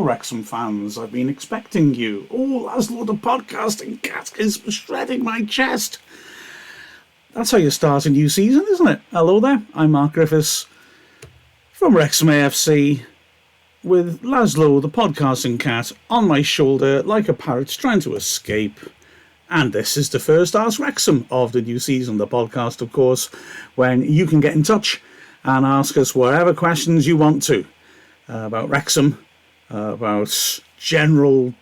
Wrexham fans. I've been expecting you. Oh, Laszlo the podcasting cat is shredding my chest. That's how you start a new season, isn't it? Hello there, I'm Mark Griffiths from Wrexham AFC with Laszlo the podcasting cat on my shoulder like a parrot trying to escape. And this is the first Ask Wrexham of the new season, the podcast, of course, when you can get in touch and ask us whatever questions you want to about Wrexham, about general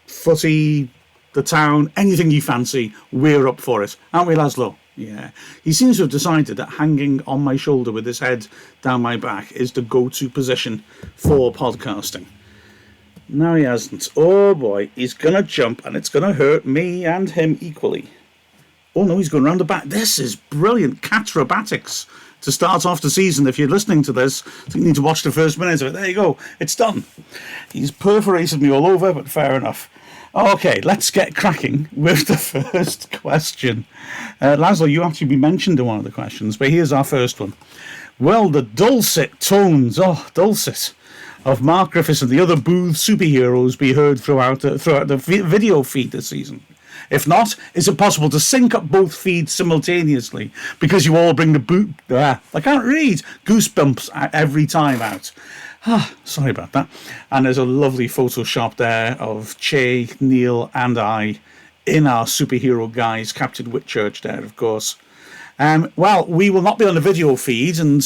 footy, the town, anything you fancy, we're up for it. Aren't we, Laszlo? Yeah. He seems to have decided that hanging on my shoulder with his head down my back is the go-to position for podcasting. No, he hasn't. Oh boy, he's going to jump and it's going to hurt me and him equally. Oh no, he's going round the back. This is brilliant catrobatics to start off the season. If you're listening to this, I think you need to watch the first minute of it. There you go. It's done. He's perforated me all over, but fair enough. Okay, let's get cracking with the first question. Laszlo, you actually mentioned in one of the questions, but here's our first one. Will the dulcet tones, dulcet, of Mark Griffiths and the other Booth superheroes be heard throughout the video feed this season? If not, is it possible to sync up both feeds simultaneously because you all bring the I can't read goosebumps every time out? Sorry about that. And there's a lovely Photoshop there of Che, Neil and I in our superhero guise, Captain Whitchurch there, of course. Well, we will not be on the video feed, and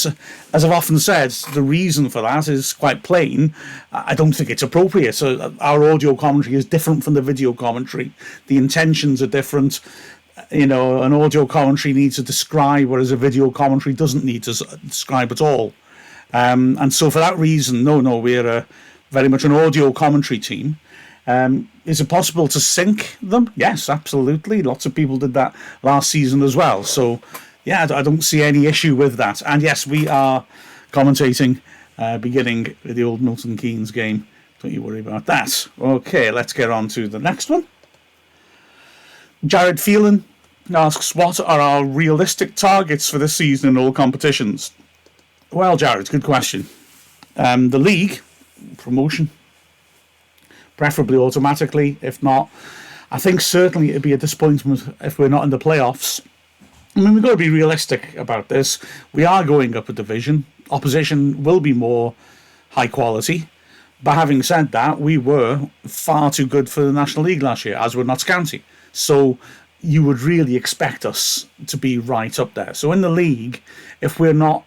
as I've often said, the reason for that is quite plain. I don't think it's appropriate. So our audio commentary is different from the video commentary. The intentions are different. You know, an audio commentary needs to describe, whereas a video commentary doesn't need to describe at all. And so for that reason, no, we're very much an audio commentary team. Is it possible to sync them? Yes, absolutely. Lots of people did that last season as well. So, yeah, I don't see any issue with that. And yes, we are commentating beginning with the old Milton Keynes game. Don't you worry about that. Okay, let's get on to the next one. Jared Phelan asks, what are our realistic targets for this season in all competitions? Well, Jared, good question. The league, promotion, preferably automatically. If not, I think certainly it'd be a disappointment if we're not in the playoffs. I mean, we've got to be realistic about this. We are going up a division. Opposition will be more high quality. But having said that, we were far too good for the National League last year, as were Notts County. So you would really expect us to be right up there. So in the league, if we're not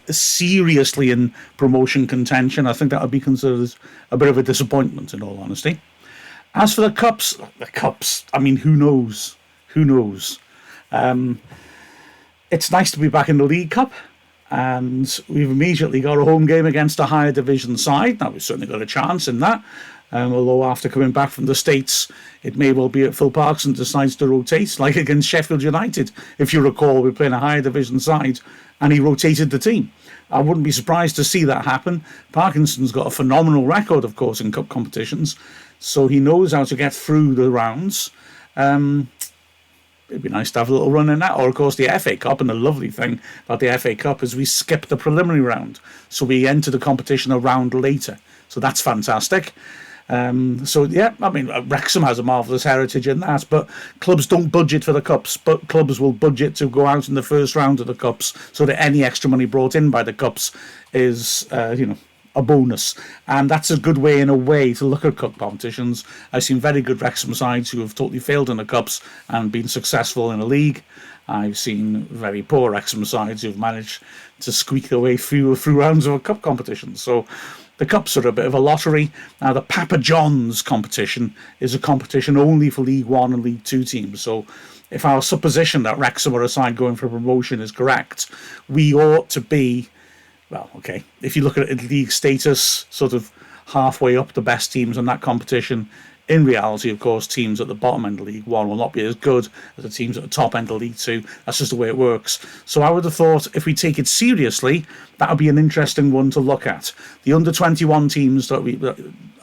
seriously in promotion contention, I think that would be considered a bit of a disappointment, in all honesty. As for the cups, I mean, who knows? Who knows? It's nice to be back in the League Cup, and we've immediately got a home game against a higher division side. Now, we've certainly got a chance in that. Although after coming back from the States, it may well be that Phil Parkinson decides to rotate, like against Sheffield United. If you recall, we're playing a higher division side, and he rotated the team. I wouldn't be surprised to see that happen. Parkinson's got a phenomenal record, of course, in cup competitions, so he knows how to get through the rounds. It'd be nice to have a little run in that. Or, of course, the FA Cup. And the lovely thing about the FA Cup is we skip the preliminary round. So we enter the competition a round later. So that's fantastic. So, yeah, I mean, Wrexham has a marvellous heritage in that. But clubs don't budget for the cups. But clubs will budget to go out in the first round of the cups so that any extra money brought in by the cups is, a bonus. And that's a good way, in a way, to look at cup competitions. I've seen very good Wrexham sides who have totally failed in the cups and been successful in a league. I've seen very poor Wrexham sides who've managed to squeak their way through rounds of a cup competition. So the cups are a bit of a lottery. Now, the Papa John's competition is a competition only for League One and League Two teams. So if our supposition that Wrexham are a side going for promotion is correct, we ought to be, well, okay, if you look at league status, sort of halfway up the best teams in that competition. In reality, of course, teams at the bottom end of League One will not be as good as the teams at the top end of League Two. That's just the way it works. So I would have thought if we take it seriously, that would be an interesting one to look at. The under-21 teams that we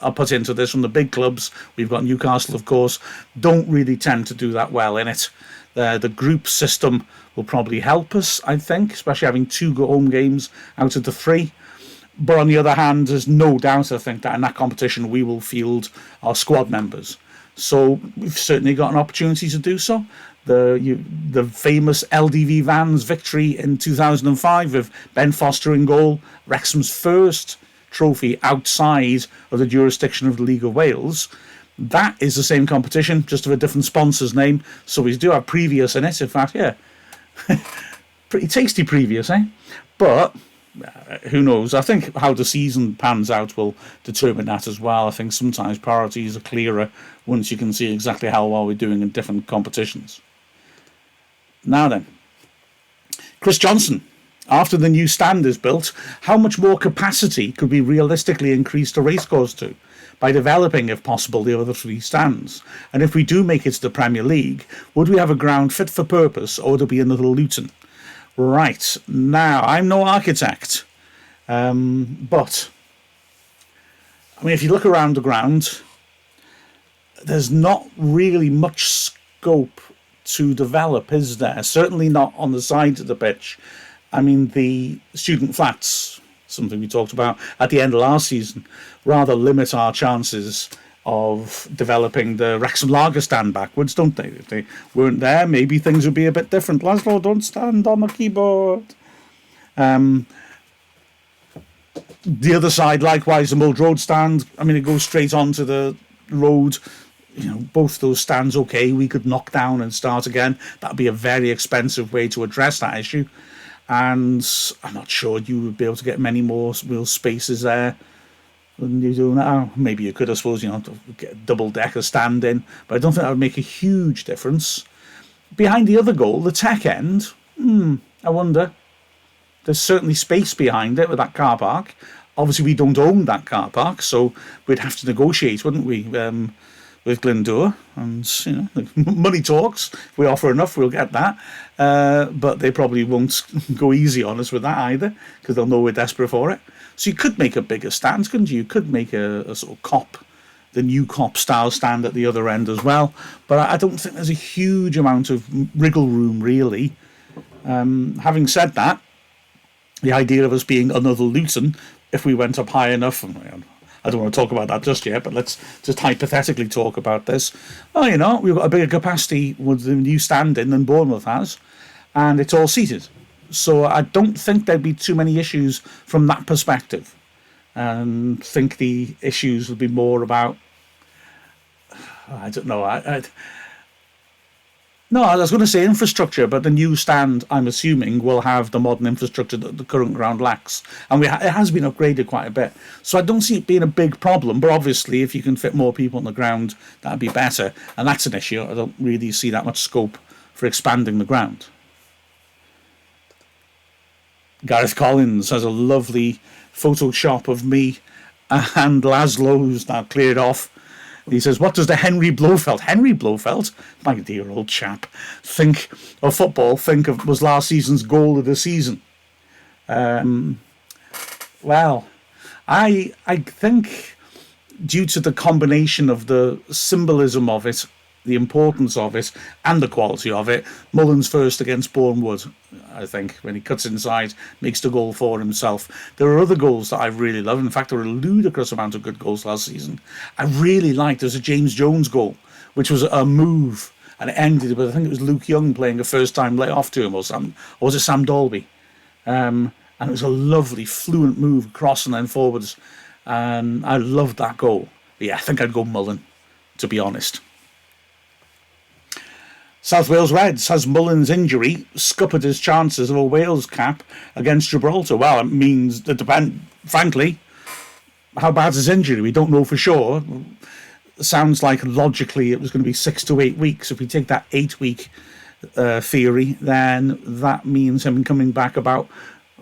are put into this from the big clubs, we've got Newcastle, of course, don't really tend to do that well in it. The group system will probably help us, I think, especially having 2 home games out of the 3. But on the other hand, there's no doubt, I think, that in that competition we will field our squad members. So we've certainly got an opportunity to do so. The famous LDV Vans victory in 2005 with Ben Foster in goal, Wrexham's first trophy outside of the jurisdiction of the League of Wales. That is the same competition, just with a different sponsor's name. So we do have previous in it. In fact, yeah, pretty tasty previous, eh? But who knows? I think how the season pans out will determine that as well. I think sometimes priorities are clearer once you can see exactly how well we're doing in different competitions. Now then, Chris Johnson. After the new stand is built, how much more capacity could we realistically increase the racecourse to by developing, if possible, the other 3 stands? And if we do make it to the Premier League, would we have a ground fit for purpose, or would it be another Luton? Right, now, I'm no architect, but, I mean, if you look around the ground, there's not really much scope to develop, is there? Certainly not on the sides of the pitch. I mean, the student flats, something we talked about at the end of last season, rather limit our chances of developing the Wrexham Lager stand backwards, don't they? If they weren't there, maybe things would be a bit different. Laszlo, don't stand on the keyboard. The other side, likewise, the Mullin Road stand. I mean, it goes straight onto the road. You know, both those stands, okay, we could knock down and start again. That'd be a very expensive way to address that issue. And I'm not sure you would be able to get many more real spaces there than you do now. Maybe you could, I suppose, get a double-decker stand in, but I don't think that would make a huge difference. Behind the other goal, the tech end, I wonder. There's certainly space behind it with that car park. Obviously, we don't own that car park, so we'd have to negotiate, wouldn't we, with Glyndŵr? And, money talks. If we offer enough, we'll get that. But they probably won't go easy on us with that either, because they'll know we're desperate for it. So you could make a bigger stand, couldn't you? You could make a sort of cop, the new cop style stand at the other end as well. But I don't think there's a huge amount of wriggle room, really. Having said that, the idea of us being another Luton, if we went up high enough, I don't want to talk about that just yet, but let's just hypothetically talk about this. Well, we've got a bigger capacity with the new stand in than Bournemouth has, and it's all seated. So I don't think there'd be too many issues from that perspective. I think the issues would be more about, I don't know, No, I was going to say infrastructure, but the new stand, I'm assuming, will have the modern infrastructure that the current ground lacks. And it has been upgraded quite a bit. So I don't see it being a big problem, but obviously if you can fit more people on the ground, that'd be better. And that's an issue. I don't really see that much scope for expanding the ground. Gareth Collins has a lovely Photoshop of me and Laszlo, who's now cleared off. He says, what does the Henry Blofeld, my dear old chap, think of football, was last season's goal of the season? Well, I think due to the combination of the symbolism of it, the importance of it, and the quality of it, Mullin's first against Bournemouth, I think, when he cuts inside, makes the goal for himself. There are other goals that I really love. In fact, there were a ludicrous amount of good goals last season. I really liked, there's a James Jones goal, which was a move, and it ended with, I think it was Luke Young playing a first-time lay-off to him, or was it Sam Dolby? And it was a lovely, fluent move across and then forwards, and I loved that goal. But yeah, I think I'd go Mullin, to be honest. South Wales Reds has Mullin's injury scuppered his chances of a Wales cap against Gibraltar. Well, it means that, frankly, how bad's his injury? We don't know for sure. It sounds like logically it was going to be 6 to 8 weeks. If we take that 8-week theory, then that means him coming back about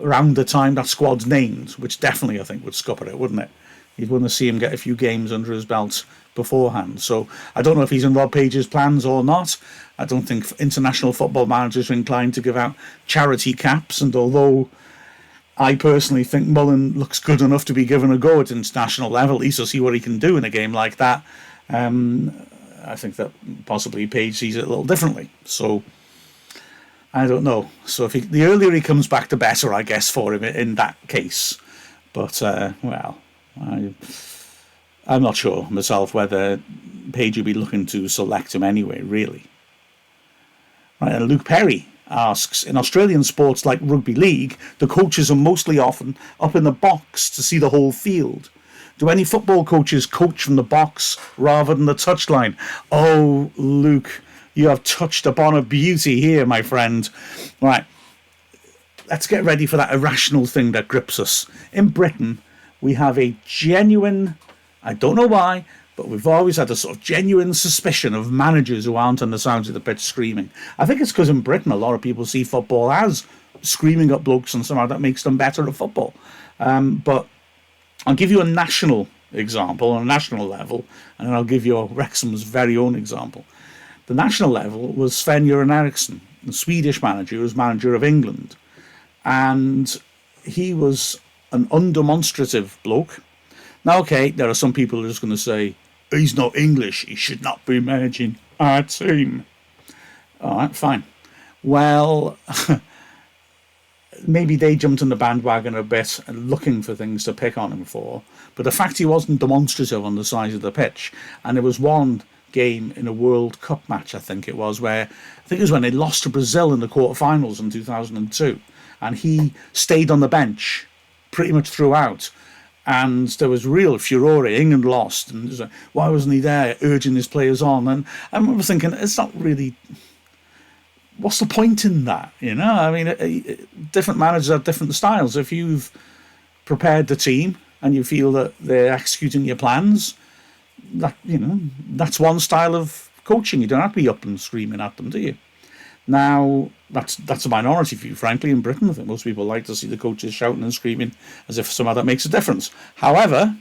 around the time that squad's named, which definitely I think would scupper it, wouldn't it? You'd want to see him get a few games under his belt beforehand. So I don't know if he's in Rob Page's plans or not. I don't think international football managers are inclined to give out charity caps, and although I personally think Mullin looks good enough to be given a go at international level, at least to see what he can do in a game like that, I think that possibly Page sees it a little differently. So I don't know. So the earlier he comes back, the better, I guess, for him in that case. But, I'm not sure myself whether Page would be looking to select him anyway, really. Right, and Luke Perry asks, in Australian sports like rugby league, the coaches are mostly often up in the box to see the whole field. Do any football coaches coach from the box rather than the touchline? Oh, Luke, you have touched upon a beauty here, my friend. Right, let's get ready for that irrational thing that grips us. In Britain, we have a genuine, I don't know why, but we've always had a sort of genuine suspicion of managers who aren't on the sides of the pitch screaming. I think it's because in Britain a lot of people see football as screaming at blokes, and somehow that makes them better at football. But I'll give you a national example on a national level, and then I'll give you Wrexham's very own example. The national level was Sven-Göran Eriksson, the Swedish manager who was manager of England. And he was an undemonstrative bloke. Now, okay, there are some people who are just going to say, he's not English, he should not be managing our team. All right, fine. Well, maybe they jumped on the bandwagon a bit and looking for things to pick on him for. But the fact he wasn't demonstrative on the side of the pitch, and there was one game in a World Cup match, I think it was when they lost to Brazil in the quarterfinals in 2002, and he stayed on the bench pretty much throughout. And there was real furore. England lost, and like, why wasn't he there urging his players on? And I remember thinking, it's not really. What's the point in that? You know, I mean, different managers have different styles. If you've prepared the team and you feel that they're executing your plans, that's one style of coaching. You don't have to be up and screaming at them, do you? Now, that's a minority view, frankly, in Britain. I think most people like to see the coaches shouting and screaming as if somehow that makes a difference. However,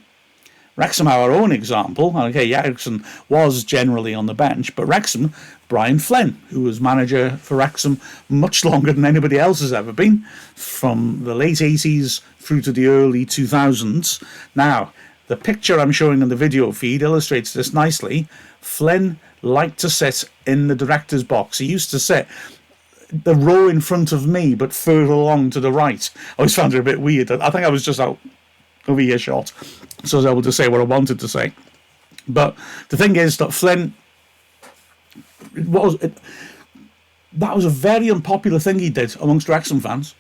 Wrexham have our own example. Okay, Eriksson was generally on the bench, but Wrexham, Brian Flynn, who was manager for Wrexham much longer than anybody else has ever been, from the late 80s through to the early 2000s. Now, the picture I'm showing in the video feed illustrates this nicely. Flynn liked to sit in the director's box. He used to sit the row in front of me, but further along to the right. I always found it a bit weird. I think I was just out of earshot, so I was able to say what I wanted to say. But the thing is that Flynn, that was a very unpopular thing he did amongst Wrexham fans.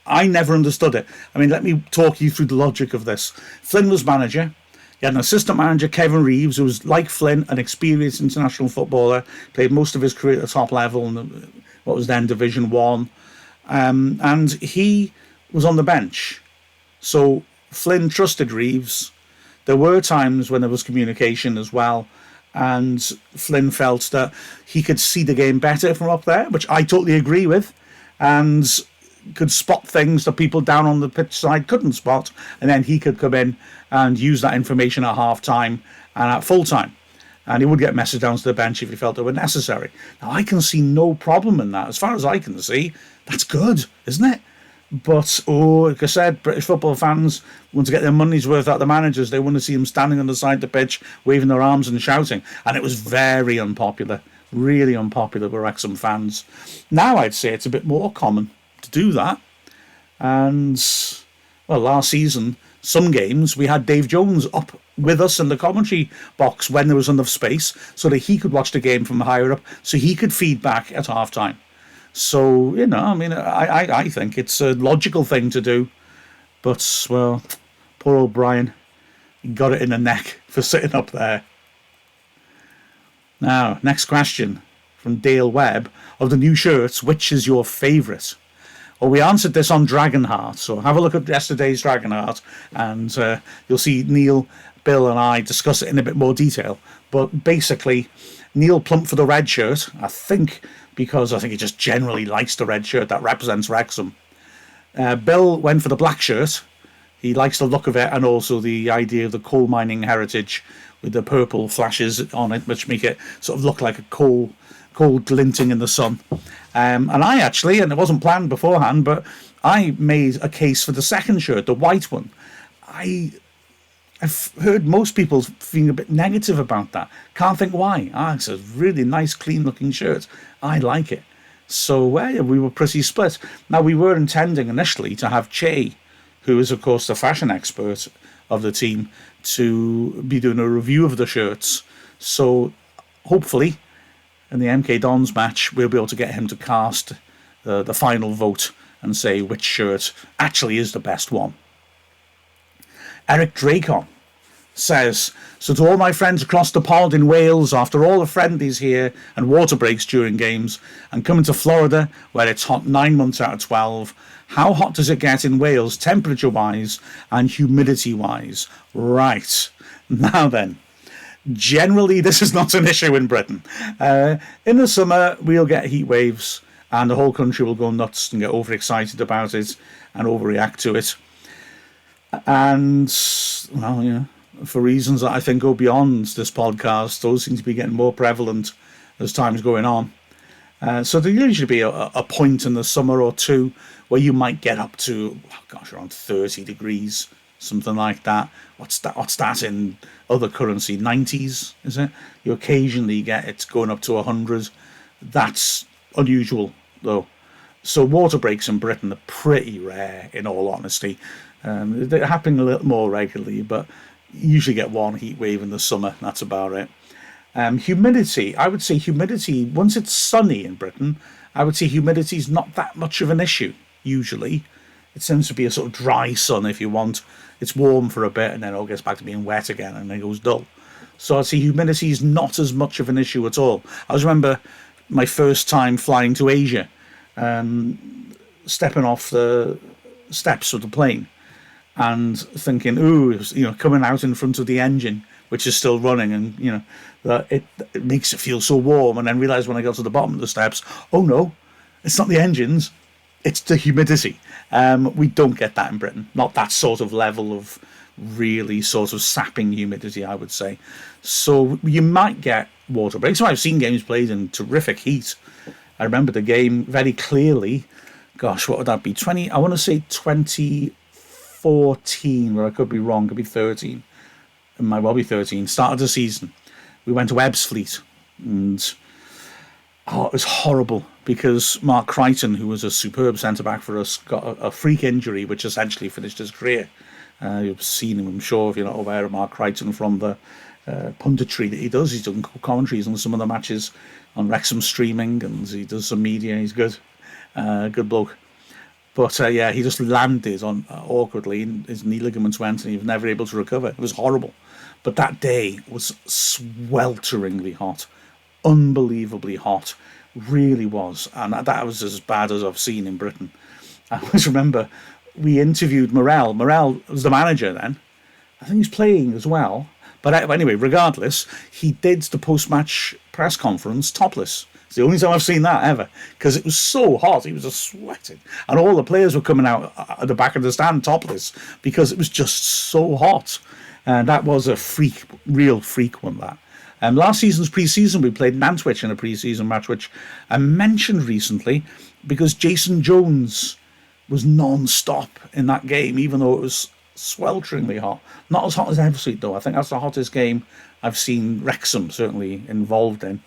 I never understood it. I mean, let me talk you through the logic of this. Flynn was manager. He had an assistant manager, Kevin Reeves, who was, like Flynn, an experienced international footballer, played most of his career at the top level in what was then Division 1. And he was on the bench. So Flynn trusted Reeves. There were times when there was communication as well, and Flynn felt that he could see the game better from up there, which I totally agree with, and could spot things that people down on the pitch side couldn't spot, and then he could come in and use that information at half-time and at full-time. And he would get messaged down to the bench if he felt it were necessary. Now, I can see no problem in that. As far as I can see, that's good, isn't it? But, like I said, British football fans want to get their money's worth out of the managers. They want to see them standing on the side of the pitch, waving their arms and shouting. And it was very unpopular, really unpopular with Wrexham fans. Now I'd say it's a bit more common to do that. And, well, last season, some games, we had Dave Jones up with us in the commentary box when there was enough space so that he could watch the game from higher up, so he could feed back at half-time. So, you know, I mean, I think it's a logical thing to do. But, well, poor old Brian, he got it in the neck for sitting up there. Now, next question from Dale Webb. Of the new shirts, which is your favourite? Well, we answered this on Dragonheart, so have a look at yesterday's Dragonheart, and you'll see Neil, Bill and I discuss it in a bit more detail. But basically, Neil plumped for the red shirt, I think he just generally likes the red shirt that represents Wrexham. Bill went for the black shirt. He likes the look of it and also the idea of the coal mining heritage with the purple flashes on it, which make it sort of look like a coal glinting in the sun. And I actually, and it wasn't planned beforehand, but I made a case for the second shirt, the white one. I've heard most people feeling a bit negative about that. Can't think why. It's a really nice, clean-looking shirt. I like it. So, we were pretty split. Now, we were intending initially to have Che who is, of course, the fashion expert of the team, to be doing a review of the shirts. So hopefully in the MK Dons match, we'll be able to get him to cast the final vote and say which shirt actually is the best one. Eric Dracon says, so to all my friends across the pond in Wales, after all the friendlies here and water breaks during games, and coming to Florida where it's hot 9 months out of 12, how hot does it get in Wales temperature wise and humidity wise? Right, now then, generally this is not an issue in Britain. In the summer we'll get heat waves and the whole country will go nuts and get overexcited about it and overreact to it. And, well, yeah, for reasons that I think go beyond this podcast, those seem to be getting more prevalent as time's going on. So there usually be a point in the summer or two where you might get up to, around 30 degrees, something like that. What's that in other currency? 90s, is it? You occasionally get it going up to 100. That's unusual, though. So water breaks in Britain are pretty rare, in all honesty. They're happening a little more regularly, but you usually get one heat wave in the summer. That's about it. Humidity, I would say humidity, once it's sunny in Britain, I would say humidity is not that much of an issue, usually. It tends to be a sort of dry sun, if you want. It's warm for a bit, and then it all gets back to being wet again, and then it goes dull. So I'd say humidity is not as much of an issue at all. I always remember my first time flying to Asia, stepping off the steps of the plane, and thinking, coming out in front of the engine, which is still running, and, that it makes it feel so warm, and then realise when I got to the bottom of the steps, oh no, it's not the engines, it's the humidity. We don't get that in Britain, not that sort of level of really sort of sapping humidity, I would say. So you might get water breaks. So I've seen games played in terrific heat. I remember the game very clearly. Gosh, what would that be? I want to say 2014, where I could be wrong, could be 13. It might well be 13. Start of the season. We went to Webb's fleet, and it was horrible because Mark Crichton, who was a superb centre-back for us, got a freak injury which essentially finished his career. You've seen him, I'm sure, if you're not aware of Mark Crichton, from the punditry that he does. He's done commentaries on some of the matches on Wrexham streaming, and he does some media. He's good. Good bloke. But he just landed on awkwardly, and his knee ligaments went, and he was never able to recover. It was horrible. But that day was swelteringly hot, unbelievably hot, really was. And that was as bad as I've seen in Britain. I always remember we interviewed Morel. Morel was the manager then. I think he's playing as well. But anyway, regardless, he did the post-match press conference topless. It's the only time I've seen that ever, because it was so hot. He was just sweating. And all the players were coming out at the back of the stand topless because it was just so hot. And that was a real freak one, that. Last season's pre-season, we played Nantwich in a pre-season match, which I mentioned recently, because Jason Jones was non-stop in that game, even though it was swelteringly hot. Not as hot as Eversleet, though. I think that's the hottest game I've seen Wrexham certainly involved in.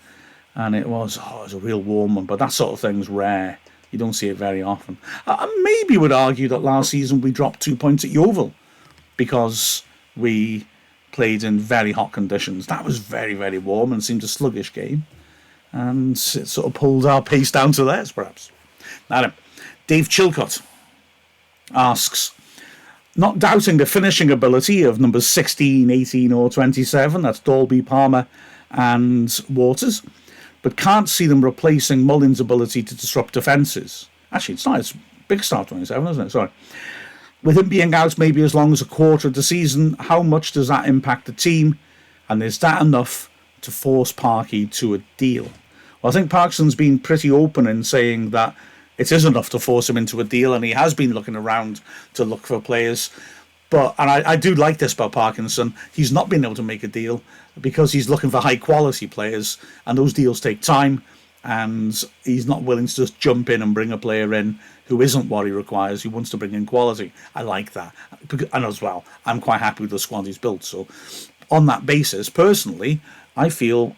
And it was a real warm one, but that sort of thing's rare. You don't see it very often. I maybe would argue that last season we dropped 2 points at Yeovil because we played in very hot conditions. That was very, very warm and seemed a sluggish game. And it sort of pulled our pace down to theirs, perhaps. Now then, Dave Chilcott asks, not doubting the finishing ability of numbers 16, 18 or 27, that's Dolby, Palmer and Waters, but can't see them replacing Mullin's ability to disrupt defences. Actually, it's not. It's big start 27, isn't it? Sorry. With him being out maybe as long as a quarter of the season, how much does that impact the team? And is that enough to force Parky to a deal? Well, I think Parkinson's been pretty open in saying that it is enough to force him into a deal, and he has been looking around to look for players. And I do like this about Parkinson. He's not been able to make a deal because he's looking for high-quality players, and those deals take time, and he's not willing to just jump in and bring a player in who isn't what he requires. He wants to bring in quality. I like that. And as well, I'm quite happy with the squad he's built. So on that basis, personally, I feel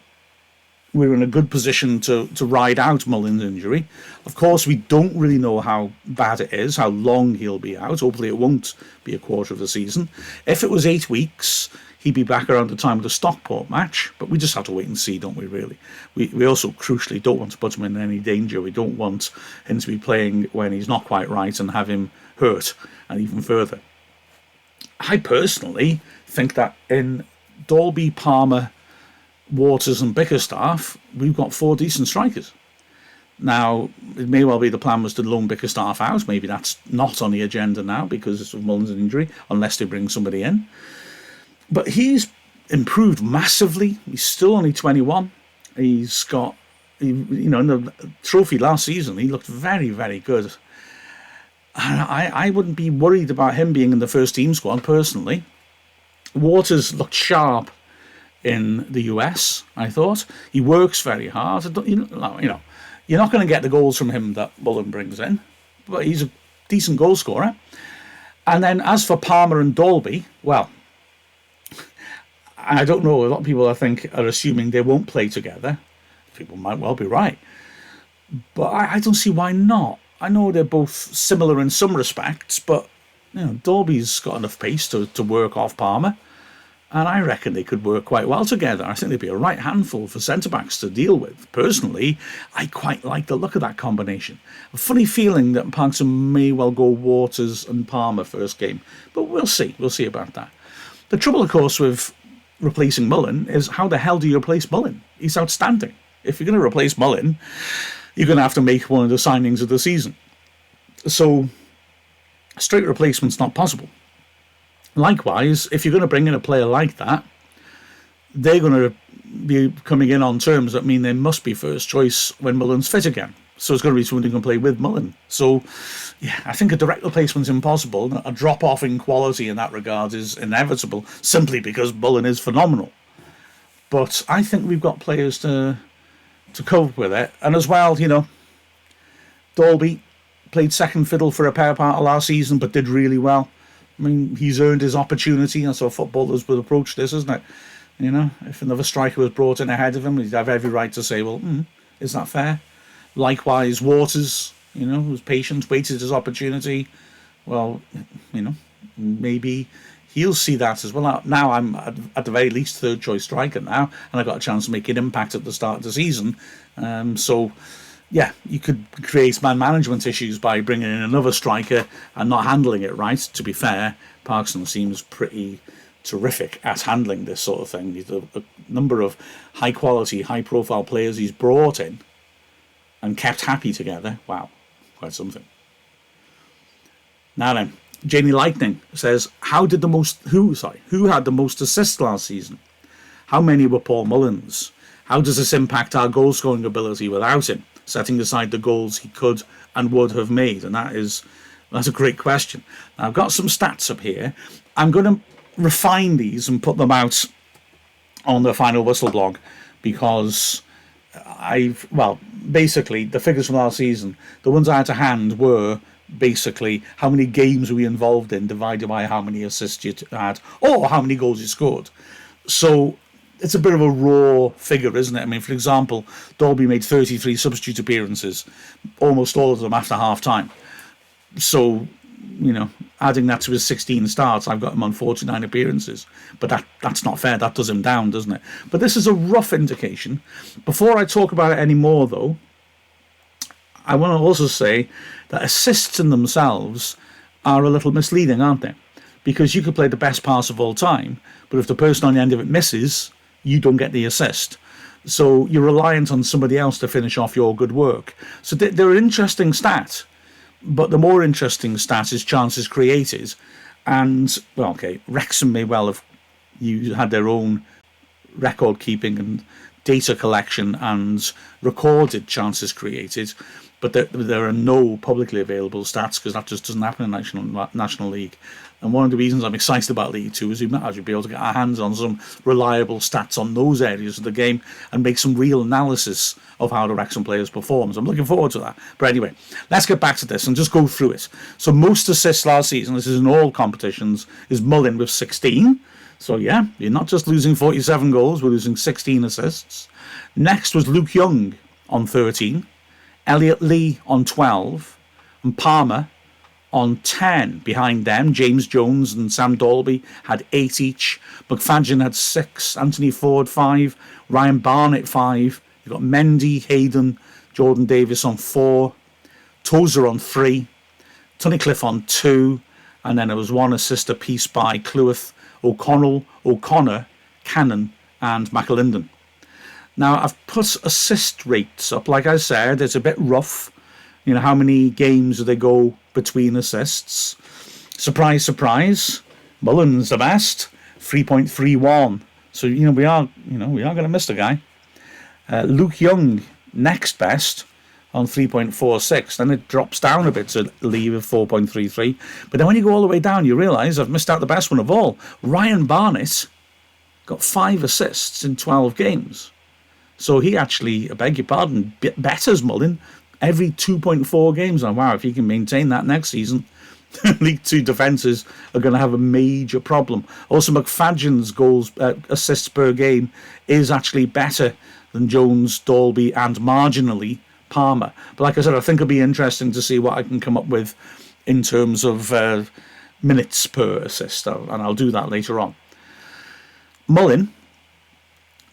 we're in a good position to ride out Mullin's injury. Of course, we don't really know how bad it is, how long he'll be out. Hopefully it won't be a quarter of the season. If it was 8 weeks, he'd be back around the time of the Stockport match, but we just have to wait and see, don't we, really? We also, crucially, don't want to put him in any danger. We don't want him to be playing when he's not quite right and have him hurt, and even further. I personally think that in Dolby, Palmer, Waters and Bickerstaff, we've got 4 decent strikers. Now, it may well be the plan was to loan Bickerstaff out. Maybe that's not on the agenda now because of Mullin's injury, unless they bring somebody in. But he's improved massively. He's still only 21. He's got, in the trophy last season, he looked very, very good. And I wouldn't be worried about him being in the first team squad, personally. Waters looked sharp in the US, I thought. He works very hard. You're not going to get the goals from him that Mullin brings in, but he's a decent goal scorer. And then as for Palmer and Dolby, well, I don't know, a lot of people I think are assuming they won't play together. People might well be right. But I don't see why not. I know they're both similar in some respects, but Dolby's got enough pace to work off Palmer. And I reckon they could work quite well together. I think they'd be a right handful for centre-backs to deal with. Personally, I quite like the look of that combination. A funny feeling that Parkinson may well go Waters and Palmer first game. But we'll see. We'll see about that. The trouble, of course, with replacing Mullin is how the hell do you replace Mullin? He's outstanding. If you're going to replace Mullin, you're going to have to make one of the signings of the season. So, a straight replacement's not possible. Likewise, if you're going to bring in a player like that, they're going to be coming in on terms that mean they must be first choice when Mullin's fit again. So it's going to be someone who can play with Mullin. So, yeah, I think a direct replacement's impossible. A drop-off in quality in that regard is inevitable, simply because Mullin is phenomenal. But I think we've got players to cope with it. And as well, Dolby played second fiddle for a pair part last season, but did really well. I mean, he's earned his opportunity. That's how footballers would approach this, isn't it? If another striker was brought in ahead of him, he'd have every right to say, well, is that fair? Likewise, Waters, was patient, waited his opportunity. Well, maybe he'll see that as well. Now I'm at the very least third choice striker now, and I got a chance to make an impact at the start of the season. So, yeah, you could create man management issues by bringing in another striker and not handling it right. To be fair, Parkinson seems pretty terrific at handling this sort of thing. He's a number of high quality, high profile players he's brought in and kept happy together. Wow, quite something. Now then, Jamie Lightning says, who had the most assists last season? How many were Paul Mullin's? How does this impact our goal scoring ability without him, setting aside the goals he could and would have made? And that's a great question. Now, I've got some stats up here. I'm going to refine these and put them out on the Final Whistle blog because basically the figures from last season, the ones I had to hand were basically how many games were we involved in divided by how many assists you had or how many goals you scored. So it's a bit of a raw figure, isn't it? I mean, for example, Dolby made 33 substitute appearances, almost all of them after half-time. So, adding that to his 16 starts, I've got him on 49 appearances. But that's not fair. That does him down, doesn't it? But this is a rough indication. Before I talk about it anymore, though, I want to also say that assists in themselves are a little misleading, aren't they? Because you could play the best pass of all time, but if the person on the end of it misses, you don't get the assist. So you're reliant on somebody else to finish off your good work. So they're an interesting stat, but the more interesting stat is chances created. And, Wrexham may well have had their own record keeping and data collection and recorded chances created, but there are no publicly available stats because that just doesn't happen in National League. And one of the reasons I'm excited about League Two is we might actually be able to get our hands on some reliable stats on those areas of the game and make some real analysis of how the Wrexham players perform. So I'm looking forward to that. But anyway, let's get back to this and just go through it. So most assists last season, this is in all competitions, is Mullin with 16. So yeah, you're not just losing 47 goals, we're losing 16 assists. Next was Luke Young on 13, Elliot Lee on 12, and Palmer on 10. Behind them, James Jones and Sam Dolby had 8 each. McFadden had 6, Anthony Ford 5, Ryan Barnett 5. You've got Mendy, Hayden, Jordan Davis on 4, Tozer on 3, Tunnicliffe on 2, and then there was 1 assist apiece by Cleworth, O'Connor, Cannon, and McAlinden. Now, I've put assist rates up. Like I said, it's a bit rough. You know, how many games do they go between assists? Surprise, surprise. Mullin's the best, 3.31. So, we are going to miss the guy. Luke Young, next best, on 3.46. Then it drops down a bit to Lee with 4.33. But then when you go all the way down, you realise I've missed out the best one of all. Ryan Barnett got 5 assists in 12 games. So he actually, I beg your pardon, betters Mullin every 2.4 games. And wow, if he can maintain that next season, League 2 defences are going to have a major problem. Also, McFadden's assists per game is actually better than Jones, Dolby, and marginally Palmer. But like I said, I think it'll be interesting to see what I can come up with in terms of minutes per assist, and I'll do that later on. Mullin,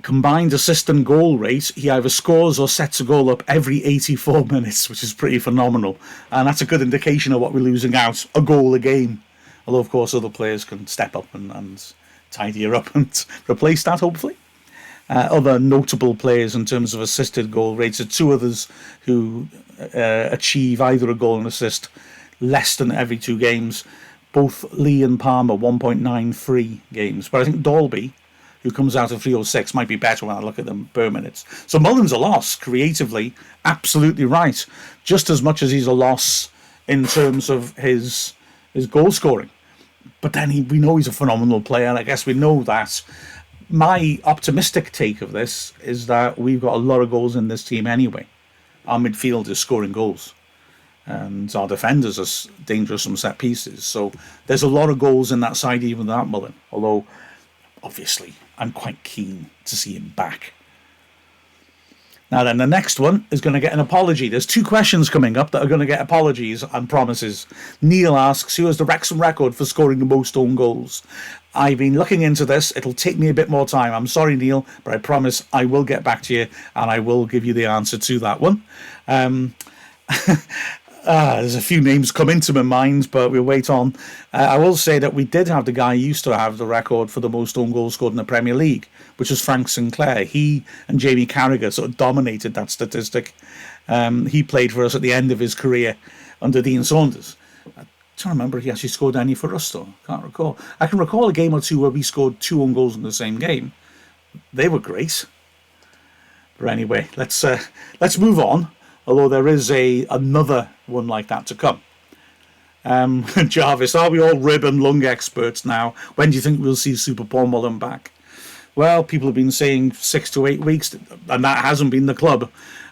combined assist and goal rate, he either scores or sets a goal up every 84 minutes, which is pretty phenomenal. And that's a good indication of what we're losing out, a goal a game. Although, of course, other players can step up and tidy her up and replace that, hopefully. Other notable players in terms of assisted goal rates are 2 others who achieve either a goal and assist less than every 2 games. Both Lee and Palmer 1.93 games. But I think Dolby, who comes out of 306, might be better when I look at them per minutes. So Mullin's a loss creatively, absolutely right. Just as much as he's a loss in terms of his goal scoring. But then we know he's a phenomenal player, and I guess we know that. My optimistic take of this is that we've got a lot of goals in this team anyway. Our midfield is scoring goals, and our defenders are dangerous from set pieces. So there's a lot of goals in that side even without Mullin. Although, obviously, I'm quite keen to see him back. Now then, the next one is going to get an apology. There's 2 questions coming up that are going to get apologies and promises. Neil asks, who has the Wrexham record for scoring the most own goals? I've been looking into this. It'll take me a bit more time. I'm sorry, Neil, but I promise I will get back to you and I will give you the answer to that one. There's a few names come into my mind, but we'll wait on. I will say that we did have the guy who used to have the record for the most own goals scored in the Premier League, which was Frank Sinclair. He and Jamie Carragher sort of dominated that statistic. He played for us at the end of his career under Dean Saunders. I'm trying to remember if he actually scored any for us, though. Can't recall. I can recall a game or 2 where we scored 2 own goals in the same game. They were great. But anyway, let's move on. Although there is another one like that to come. Jarvis, are we all rib and lung experts now? When do you think we'll see Super Paul Mullin back? Well, people have been saying 6 to 8 weeks, and that hasn't been the club.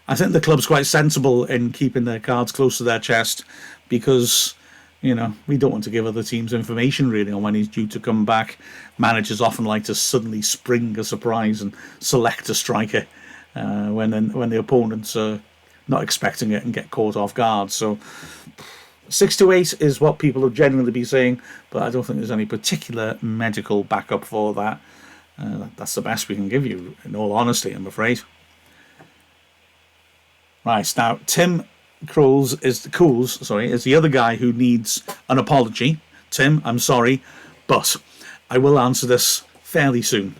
I think the club's quite sensible in keeping their cards close to their chest because, we don't want to give other teams information really on when he's due to come back. Managers often like to suddenly spring a surprise and select a striker when the opponents are not expecting it and get caught off guard. So 6 to 8 is what people will generally be saying, but I don't think there's any particular medical backup for that. That's the best we can give you, in all honesty, I'm afraid. Right, now Tim Cools is the other guy who needs an apology. Tim, I'm sorry, but I will answer this fairly soon.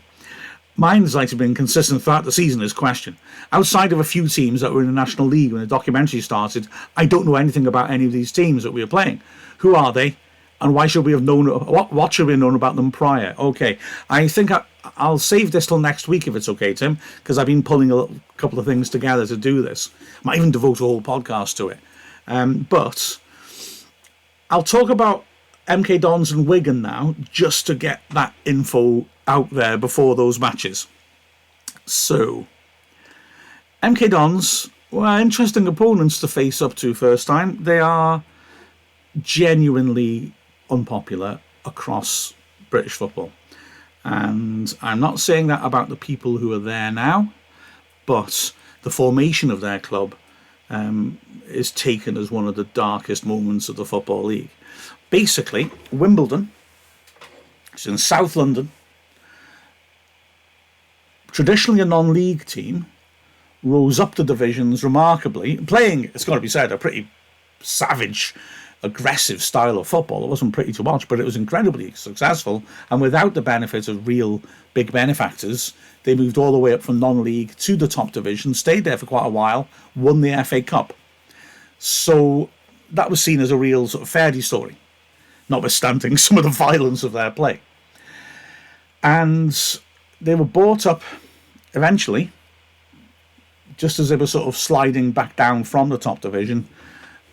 Mine's like to be consistent throughout the season is question. Outside of a few teams that were in the National League when the documentary started, I don't know anything about any of these teams that we are playing. Who are they? And why should we have known? What should we have known about them prior? Okay, I think I'll save this till next week if it's okay, Tim, because I've been pulling a couple of things together to do this. I might even devote a whole podcast to it. But I'll talk about MK Dons and Wigan now, just to get that info out there before those matches. So, MK Dons were interesting opponents to face up to first time. They are genuinely unpopular across British football. And I'm not saying that about the people who are there now, but the formation of their club is taken as one of the darkest moments of the Football League. Basically, Wimbledon, it's in South London, traditionally a non-league team, rose up the divisions remarkably, playing, it's got to be said, a pretty savage, aggressive style of football. It wasn't pretty to watch, but it was incredibly successful, and without the benefit of real big benefactors, they moved all the way up from non-league to the top division, stayed there for quite a while, won the FA Cup. So that was seen as a real sort of fairy story, notwithstanding some of the violence of their play. And they were bought up eventually, just as they were sort of sliding back down from the top division,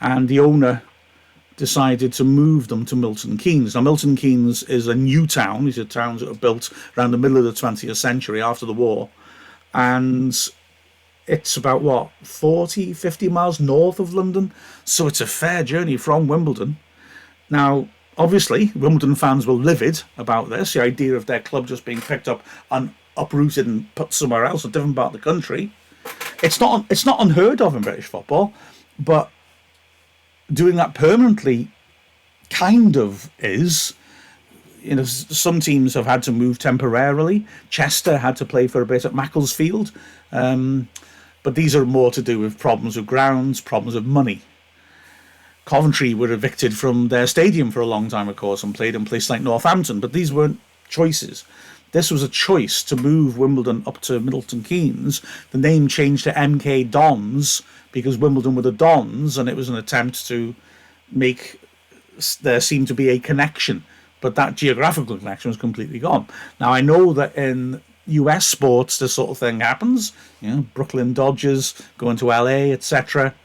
and the owner decided to move them to Milton Keynes. Now, Milton Keynes is a new town. These are towns that were built around the middle of the 20th century after the war, and it's about, 40, 50 miles north of London, so it's a fair journey from Wimbledon. Now, obviously, Wimbledon fans were livid about this, the idea of their club just being picked up and uprooted and put somewhere else, a different part of the country. It's not unheard of in British football, but doing that permanently kind of is. You know, some teams have had to move temporarily. Chester had to play for a bit at Macclesfield, but these are more to do with problems of grounds, problems of money. Coventry were evicted from their stadium for a long time, of course, and played in places like Northampton, but these weren't choices. This was a choice to move Wimbledon up to Milton Keynes. The name changed to MK Dons because Wimbledon were the Dons, and it was an attempt to make there seem to be a connection, but that geographical connection was completely gone. Now, I know that in US sports this sort of thing happens. You know, Brooklyn Dodgers going to LA, etc.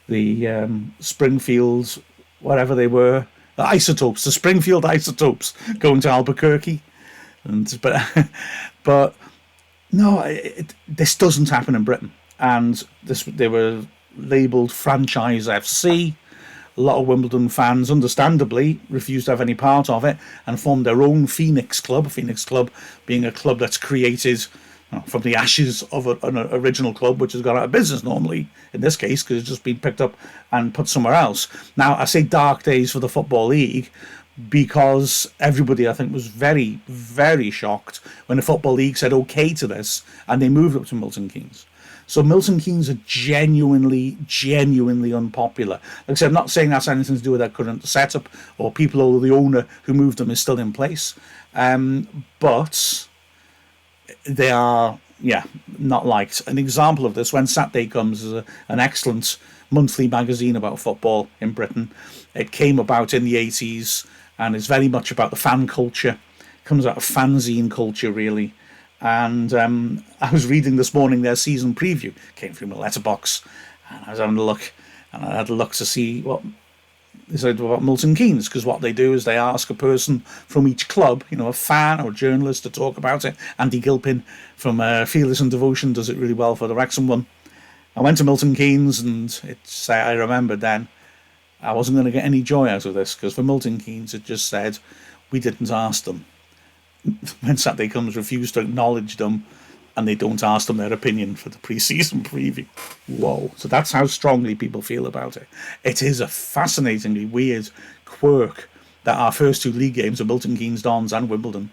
The Springfield, whatever they were, the Springfield Isotopes going to Albuquerque. But no, this doesn't happen in Britain. And they were labelled Franchise FC. A lot of Wimbledon fans, understandably, refused to have any part of it and formed their own Phoenix Club. Phoenix Club being a club that's created from the ashes of an original club, which has gone out of business normally, in this case, because it's just been picked up and put somewhere else. Now, I say dark days for the Football League because everybody, I think, was very, very shocked when the Football League said okay to this and they moved up to Milton Keynes. So Milton Keynes are genuinely, genuinely unpopular. Like I said, I'm not saying that's anything to do with their current setup or people or the owner who moved them is still in place. But they are, not liked. An example of this, When Saturday Comes, is an excellent monthly magazine about football in Britain. It came about in the 80s and is very much about the fan culture. It comes out of fanzine culture, really. And I was reading this morning their season preview. Came through my letterbox, and I was having a look, and I had a look to see what they said about Milton Keynes, because what they do is they ask a person from each club, a fan or a journalist, to talk about it. Andy Gilpin from Fearless and Devotion does it really well for the Wrexham one. I went to Milton Keynes, and I remembered then I wasn't going to get any joy out of this, because for Milton Keynes it just said, we didn't ask them. When Saturday Comes refused to acknowledge them, and they don't ask them their opinion for the pre-season preview. Whoa. So that's how strongly people feel about it. It is a fascinatingly weird quirk that our first two league games are Milton Keynes Dons and Wimbledon.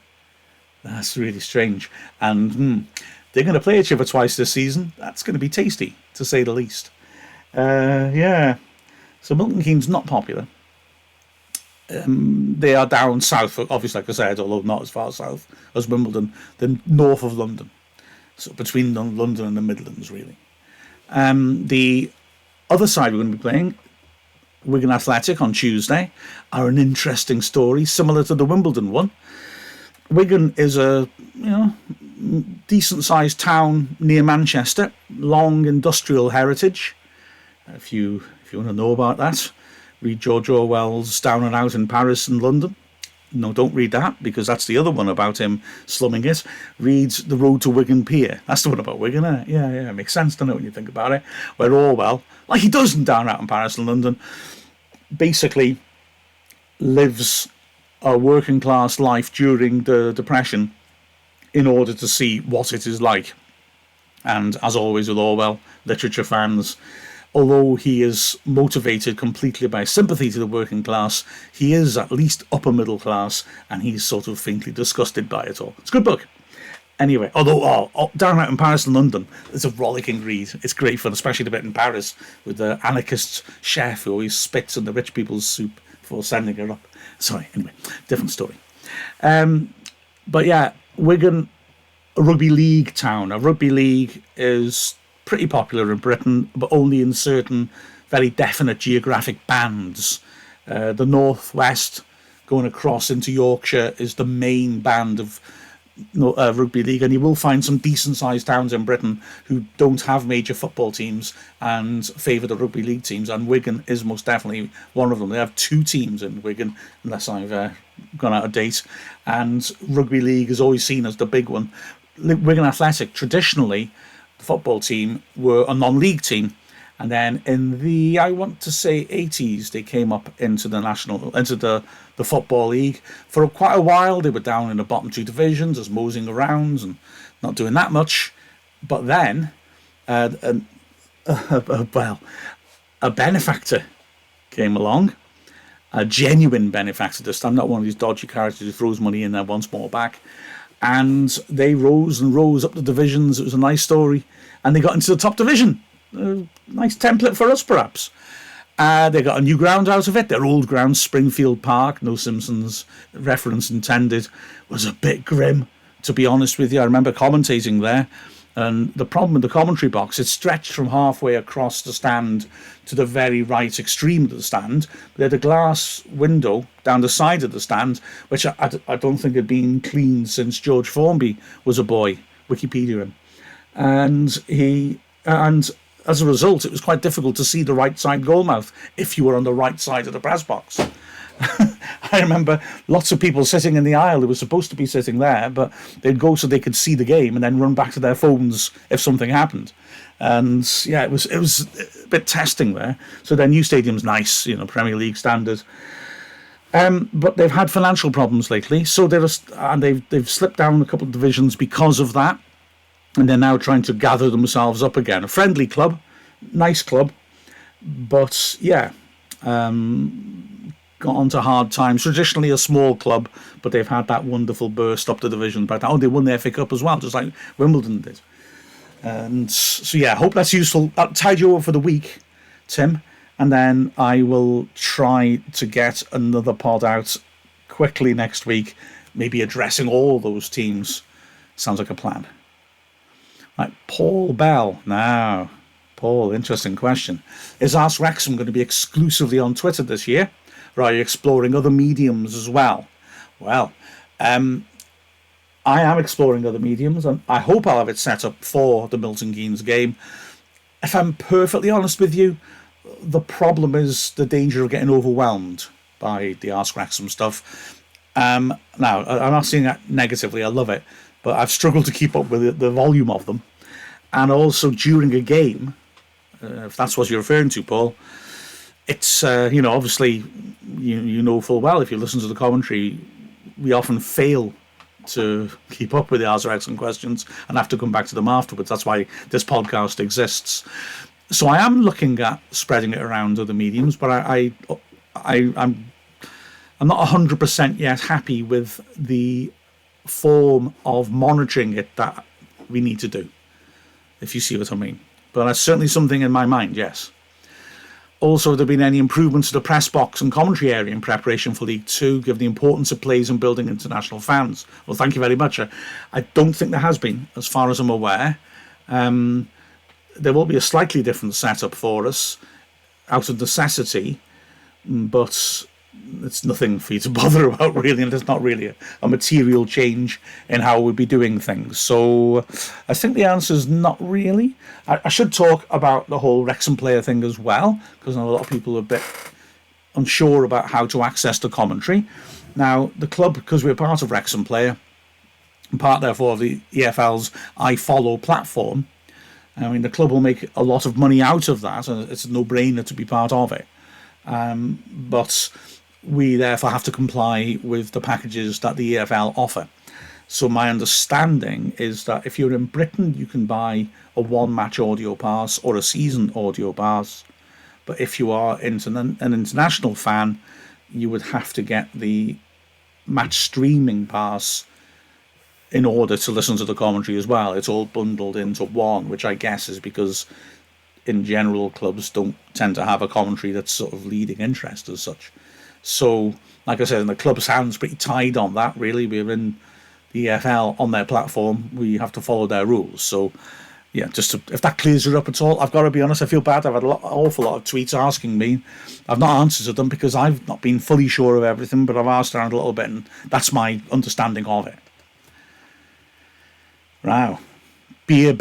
That's really strange. And they're going to play each other twice this season. That's going to be tasty, to say the least. So Milton Keynes not popular. They are down south, obviously, like I said, although not as far south as Wimbledon, then north of London. So between London and the Midlands, really. The other side we're going to be playing, Wigan Athletic on Tuesday, are an interesting story, similar to the Wimbledon one. Wigan is a decent-sized town near Manchester, long industrial heritage. If you want to know about that, read George Orwell's Down and Out in Paris and London. No, don't read that, because that's the other one about him slumming it. Read The Road to Wigan Pier. That's the one about Wigan, isn't it? Yeah, it makes sense, doesn't it, when you think about it? Where Orwell, like he does in Down and Out in Paris and London, basically lives a working class life during the Depression in order to see what it is like. And as always with Orwell, literature fans, although he is motivated completely by sympathy to the working class, he is at least upper middle class, and he's sort of faintly disgusted by it all. It's a good book. Anyway, although down out in Paris and London, it's a rollicking read. It's great fun, especially the bit in Paris with the anarchist chef who always spits in the rich people's soup before sending it up. Sorry, anyway, different story. But yeah, Wigan, a rugby league town. A rugby league is pretty popular in Britain, but only in certain very definite geographic bands. The northwest going across into Yorkshire is the main band of rugby league, and you will find some decent sized towns in Britain who don't have major football teams and favour the rugby league teams, and Wigan is most definitely one of them. They have 2 teams in Wigan, unless I've gone out of date, and rugby league is always seen as the big one. Wigan Athletic, traditionally the football team, were a non-league team, and then in the, I want to say, 80s, they came up into the Football League. For quite a while, they were down in the bottom 2 divisions, as moseying around and not doing that much. But then, a benefactor came along, a genuine benefactor this time, not one of these dodgy characters who throws money in there once more back. And they rose and rose up the divisions. It was a nice story. And they got into the top division. Nice template for us, perhaps. They got a new ground out of it. Their old ground, Springfield Park, no Simpsons reference intended, was a bit grim, to be honest with you. I remember commentating there, and the problem with the commentary box, it stretched from halfway across the stand to the very right extreme of the stand. They had a glass window down the side of the stand, which I don't think had been cleaned since George Formby was a boy, Wikipedia him. And as a result, it was quite difficult to see the right side goalmouth if you were on the right side of the press box. I remember lots of people sitting in the aisle who were supposed to be sitting there, but they'd go so they could see the game and then run back to their phones if something happened. And yeah, it was a bit testing there. So their new stadium's nice, Premier League standard. But they've had financial problems lately, so they've slipped down a couple of divisions because of that. And they're now trying to gather themselves up again. A friendly club, nice club, but yeah, got onto hard times. Traditionally a small club, but they've had that wonderful burst up the division. But they won the FA Cup as well, just like Wimbledon did. And so yeah, hope that's useful. I'll tide you over for the week, Tim, and then I will try to get another pod out quickly next week, maybe addressing all those teams. Sounds like a plan. Right, Paul Bell. Now, Paul, interesting question. Is Ask Wrexham going to be exclusively on Twitter this year? Or are you exploring other mediums as well? Well, I am exploring other mediums, and I hope I'll have it set up for the Milton Keynes game. If I'm perfectly honest with you, the problem is the danger of getting overwhelmed by the Ask Wrexham stuff. Now, I'm not seeing that negatively. I love it. But I've struggled to keep up with the volume of them. And also during a game, if that's what you're referring to, Paul, it's, obviously, you know full well, if you listen to the commentary, we often fail to keep up with the Ask Wrexham questions and have to come back to them afterwards. That's why this podcast exists. So I am looking at spreading it around other mediums, but I'm not 100% yet happy with the form of monitoring it that we need to do, if you see what I mean. But that's certainly something in my mind, yes. Also, have there been any improvements to the press box and commentary area in preparation for League Two, given the importance it plays in building international fans? Well, thank you very much. I don't think there has been, as far as I'm aware. There will be a slightly different setup for us, out of necessity, but it's nothing for you to bother about, really, and it's not really a material change in how we'll be doing things. So I think the answer is not really. I should talk about the whole Wrexham Player thing as well, because I know a lot of people are a bit unsure about how to access the commentary. Now, the club, because we're part of Wrexham Player, and part, therefore, of the EFL's iFollow platform, I mean, the club will make a lot of money out of that, and it's a no-brainer to be part of it. But we therefore have to comply with the packages that the EFL offer. So my understanding is that if you're in Britain, you can buy a one-match audio pass or a season audio pass. But if you are an international fan, you would have to get the match streaming pass in order to listen to the commentary as well. It's all bundled into one, which I guess is because in general clubs don't tend to have a commentary that's sort of leading interest as such. So, like I said, in the club's hands pretty tied on that, really. We're in the EFL on their platform. We have to follow their rules. So, yeah, if that clears it up at all, I've got to be honest, I feel bad. I've had an awful lot of tweets asking me. I've not answered them because I've not been fully sure of everything, but I've asked around a little bit, and that's my understanding of it. Wow. Beer.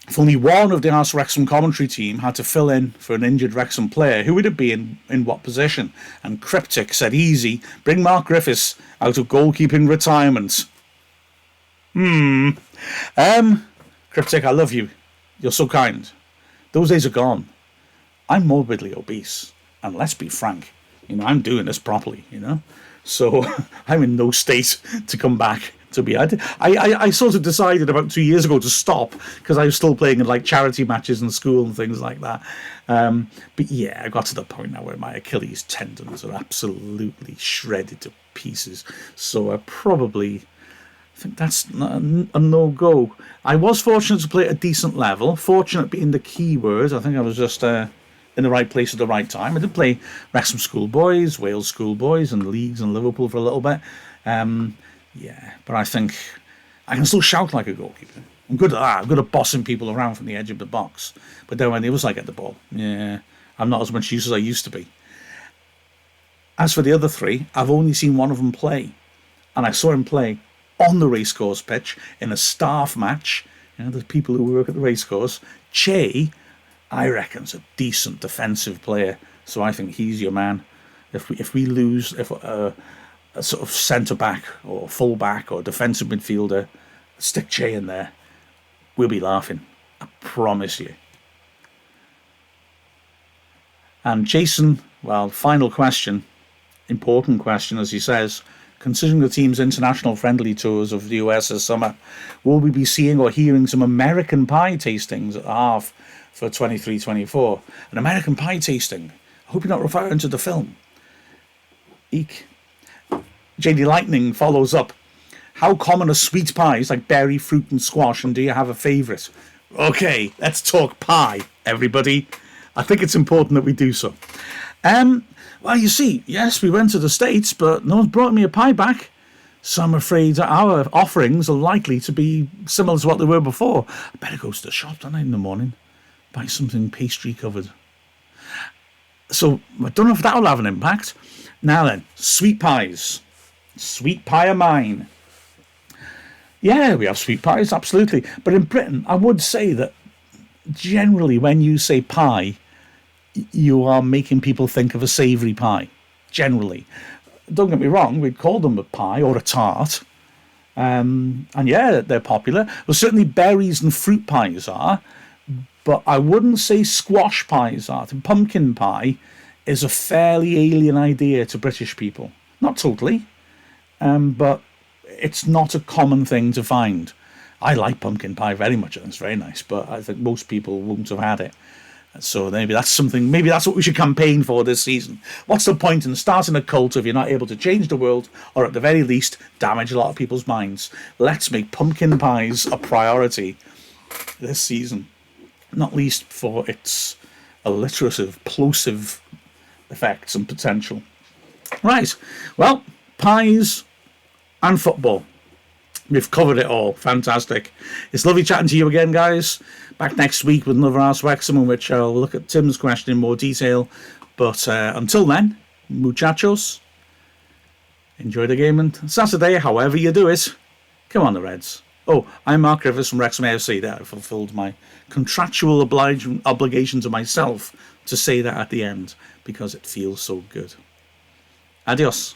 If only one of the Arse Wrexham commentary team had to fill in for an injured Wrexham player, who would it be in what position? And Cryptic said, easy, bring Mark Griffiths out of goalkeeping retirement. Cryptic, I love you. You're so kind. Those days are gone. I'm morbidly obese. And let's be frank, I'm doing this properly, So I'm in no state to come back. I sort of decided about 2 years ago to stop because I was still playing in like charity matches in school and things like that. But yeah, I got to the point now where my Achilles tendons are absolutely shredded to pieces. So I think that's a no-go. I was fortunate to play at a decent level. Fortunate being the key word. I think I was just in the right place at the right time. I did play Wrexham schoolboys, Wales schoolboys, and leagues in Liverpool for a little bit. Yeah, but I think I can still shout like a goalkeeper. I'm good at that. I'm good at bossing people around from the edge of the box. But then when the other side get the ball, yeah, I'm not as much use as I used to be. As for the other three, I've only seen one of them play. And I saw him play on the racecourse pitch in a staff match. There's people who work at the racecourse. Che, I reckon's a decent defensive player. So I think he's your man. If we lose... a sort of centre-back or full-back or defensive midfielder, stick Che in there, we'll be laughing. I promise you. And Jason, well, final question, important question, as he says, considering the team's international friendly tours of the US this summer, will we be seeing or hearing some American pie tastings at the half for 23-24? An American pie tasting? I hope you're not referring to the film. Eek. JD Lightning follows up. How common are sweet pies like berry, fruit and squash, and do you have a favourite? Okay, let's talk pie, everybody. I think it's important that we do so. Well, you see, yes, we went to the States, but no one's brought me a pie back. So I'm afraid that our offerings are likely to be similar to what they were before. I better go to the shop, don't I, in the morning? Buy something pastry covered. So I don't know if that'll have an impact. Now then, sweet pies. Sweet pie of mine. Yeah, we have sweet pies, absolutely. But in Britain, I would say that generally when you say pie, you are making people think of a savoury pie. Generally. Don't get me wrong, we'd call them a pie or a tart. And yeah, they're popular. Well, certainly berries and fruit pies are. But I wouldn't say squash pies are. And pumpkin pie is a fairly alien idea to British people. Not totally. But it's not a common thing to find. I like pumpkin pie very much, and it's very nice, but I think most people won't have had it. So maybe that's what we should campaign for this season. What's the point in starting a cult if you're not able to change the world, or at the very least, damage a lot of people's minds? Let's make pumpkin pies a priority this season, not least for its alliterative, plosive effects and potential. Right, well, pies and football. We've covered it all. Fantastic. It's lovely chatting to you again, guys. Back next week with another Ask Wrexham, in which I'll look at Tim's question in more detail. But until then, muchachos, enjoy the game on Saturday, however you do it. Come on, the Reds. Oh, I'm Mark Griffiths from Wrexham AFC. There, I fulfilled my contractual obligation to myself to say that at the end, because it feels so good. Adios.